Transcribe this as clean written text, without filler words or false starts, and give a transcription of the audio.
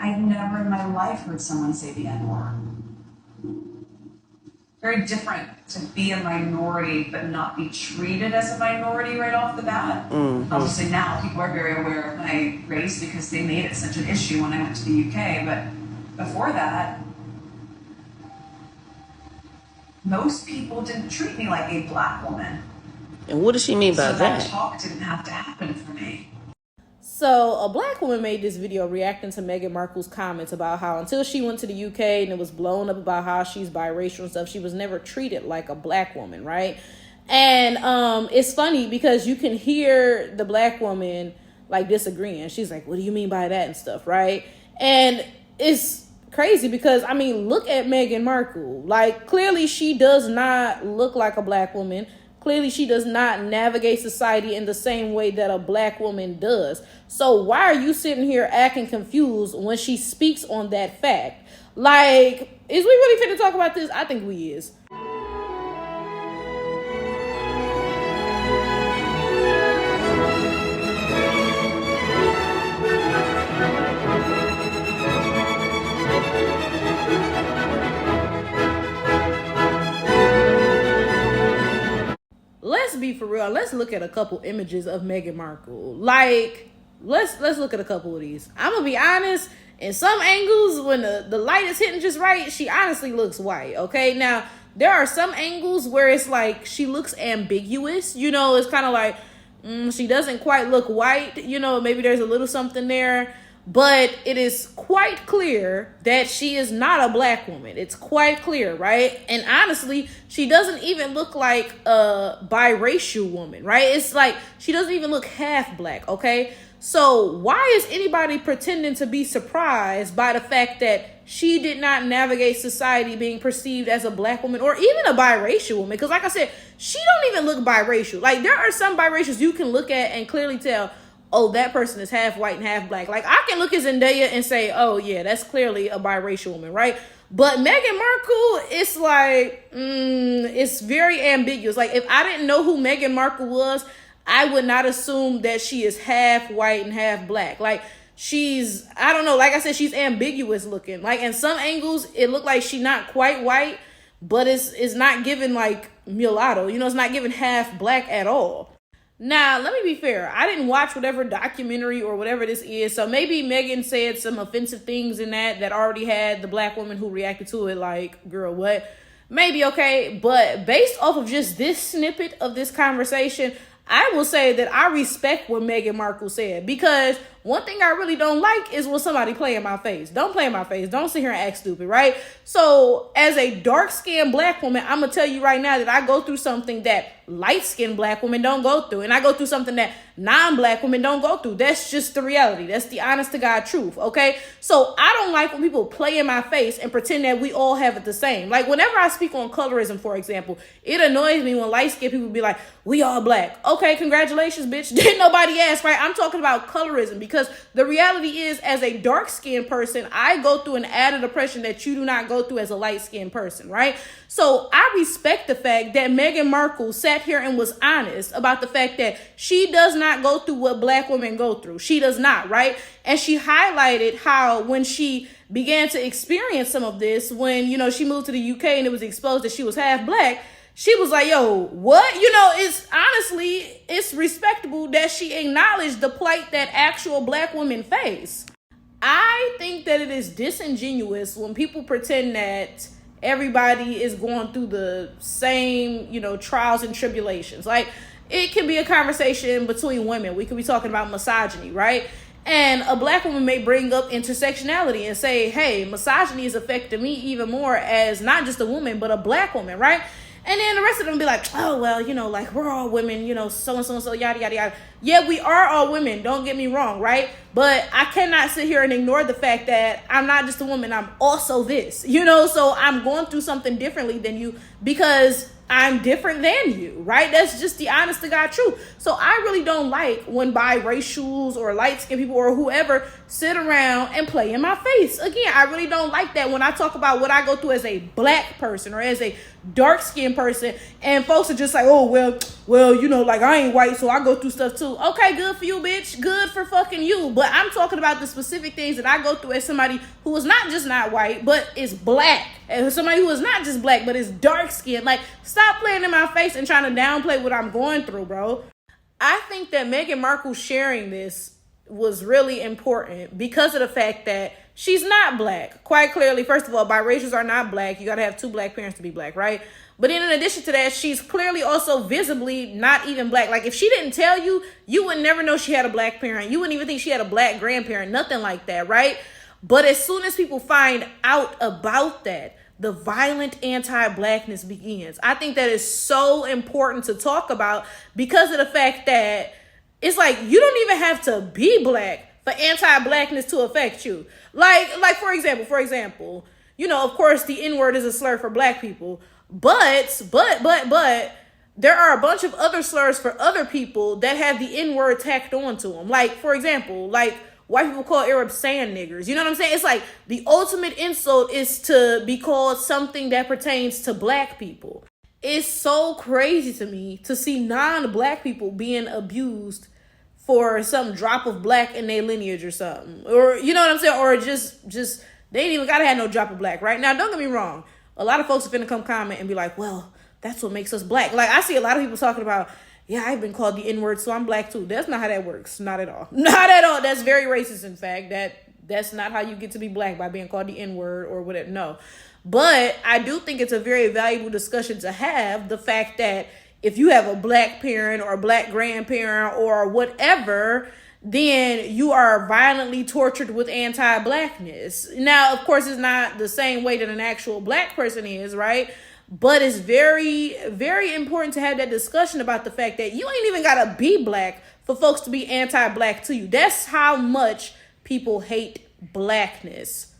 I've never in my life heard someone say the N-word. Very different to be a minority but not be treated as a minority right off the bat. Mm-hmm. Obviously now people are very aware of my race because they made it such an issue when I went to the UK, but before that, most people didn't treat me like a black woman. And what does she mean by so that? that talk didn't have to happen for me. So a black woman made this video reacting to Meghan Markle's comments about how until she went to the UK and it was blown up about how she's biracial and stuff, she was never treated like a black woman, right? And it's funny because you can hear the black woman like disagreeing. She's like, what do you mean by that and stuff, right? And it's crazy because, I mean, look at Meghan Markle. Like, clearly she does not look like a black woman. Clearly, she does not navigate society in the same way that a black woman does. So why are you sitting here acting confused when she speaks on that fact? Like, is we really finna talk about this? I think we is. Let's be for real. Let's look at a couple images of Meghan Markle. Like, let's look at a couple of these. I'm gonna be honest. In some angles, when the light is hitting just right, she honestly looks white. Okay, now there are some angles where it's like she looks ambiguous. You know, it's kind of like she doesn't quite look white. You know, maybe there's a little something there. But it is quite clear that she is not a black woman. It's quite clear, right? And honestly, she doesn't even look like a biracial woman, right? It's like she doesn't even look half black, okay? So why is anybody pretending to be surprised by the fact that she did not navigate society being perceived as a black woman or even a biracial woman? Because like I said, she don't even look biracial. Like, there are some biracials you can look at and clearly tell, oh, that person is half white and half black. Like, I can look at Zendaya and say, oh, yeah, that's clearly a biracial woman, right? But Meghan Markle, it's like, it's very ambiguous. Like, if I didn't know who Meghan Markle was, I would not assume that she is half white and half black. Like, she's, I don't know, like I said, she's ambiguous looking. Like, in some angles, it looked like she's not quite white, but it's not giving, like, mulatto. You know, it's not giving half black at all. Now, let me be fair. I didn't watch whatever documentary or whatever this is. So maybe Meghan said some offensive things in that already had the black woman who reacted to it like, girl, what? Maybe, okay. But based off of just this snippet of this conversation, I will say that I respect what Meghan Markle said, because one thing I really don't like is when somebody play in my face. Don't play in my face. Don't sit here and act stupid, right? So as a dark-skinned black woman, I'm going to tell you right now that I go through something that light-skinned black women don't go through. And I go through something that non-black women don't go through. That's just the reality. That's the honest to God truth, okay? So I don't like when people play in my face and pretend that we all have it the same. Like, whenever I speak on colorism, for example, it annoys me when light-skinned people be like, we all black. Okay, congratulations, bitch. Didn't nobody ask, right? I'm talking about colorism, because the reality is, as a dark-skinned person, I go through an added oppression that you do not go through as a light-skinned person, right? So I respect the fact that Meghan Markle sat here and was honest about the fact that she does not go through what black women go through. She does not, right? And she highlighted how when she began to experience some of this, when, you know, she moved to the UK and it was exposed that she was half black, she was like, yo, what? You know, it's respectable that she acknowledged the plight that actual black women face. I think that it is disingenuous when people pretend that everybody is going through the same, you know, trials and tribulations. Like, it can be a conversation between women. We could be talking about misogyny, right? And a black woman may bring up intersectionality and say, hey, misogyny is affecting me even more as not just a woman, but a black woman, right? And then the rest of them be like, oh, well, you know, like, we're all women, you know, so and so and so, yada, yada, yada. Yeah, we are all women. Don't get me wrong, right? But I cannot sit here and ignore the fact that I'm not just a woman. I'm also this, you know, so I'm going through something differently than you because I'm different than you, right? That's just the honest to God truth. So I really don't like when biracials or light-skinned people or whoever sit around and play in my face. Again, I really don't like that when I talk about what I go through as a black person or as a dark-skinned person, and folks are just like, oh, well, well, you know, like I ain't white, so I go through stuff too. Okay, good for you, bitch. Good for fucking you. But I'm talking about the specific things that I go through as somebody who is not just not white, but is black. As somebody who is not just black, but is dark skinned. Like, stop playing in my face and trying to downplay what I'm going through, bro. I think that Meghan Markle sharing this was really important because of the fact that she's not black. Quite clearly, first of all, biracials are not black. You gotta have 2 black parents to be black, right? But then in addition to that, she's clearly also visibly not even black. Like, if she didn't tell you, you would never know she had a black parent. You wouldn't even think she had a black grandparent, nothing like that, right? But as soon as people find out about that, the violent anti-blackness begins. I think that is so important to talk about because of the fact that it's like, you don't even have to be black for anti-blackness to affect you. Like for example, you know, of course the N-word is a slur for black people, but there are a bunch of other slurs for other people that have the N-word tacked onto them. Like, for example, like white people call Arabs sand niggers. You know what I'm saying? It's like the ultimate insult is to be called something that pertains to black people. It's so crazy to me to see non-black people being abused for some drop of black in their lineage or something. Or, you know what I'm saying? Or just they ain't even gotta have no drop of black, right? Now, don't get me wrong. A lot of folks are finna come comment and be like, well, that's what makes us black. Like, I see a lot of people talking about, yeah, I've been called the N-word, so I'm black too. That's not how that works. Not at all. Not at all. That's very racist, in fact. That's not how you get to be black, by being called the N-word or whatever. No. But I do think it's a very valuable discussion to have, the fact that if you have a black parent or a black grandparent or whatever, then you are violently tortured with anti-blackness. Now, of course, it's not the same way that an actual black person is, right? But it's very, very important to have that discussion about the fact that you ain't even gotta be black for folks to be anti-black to you. That's how much people hate blackness.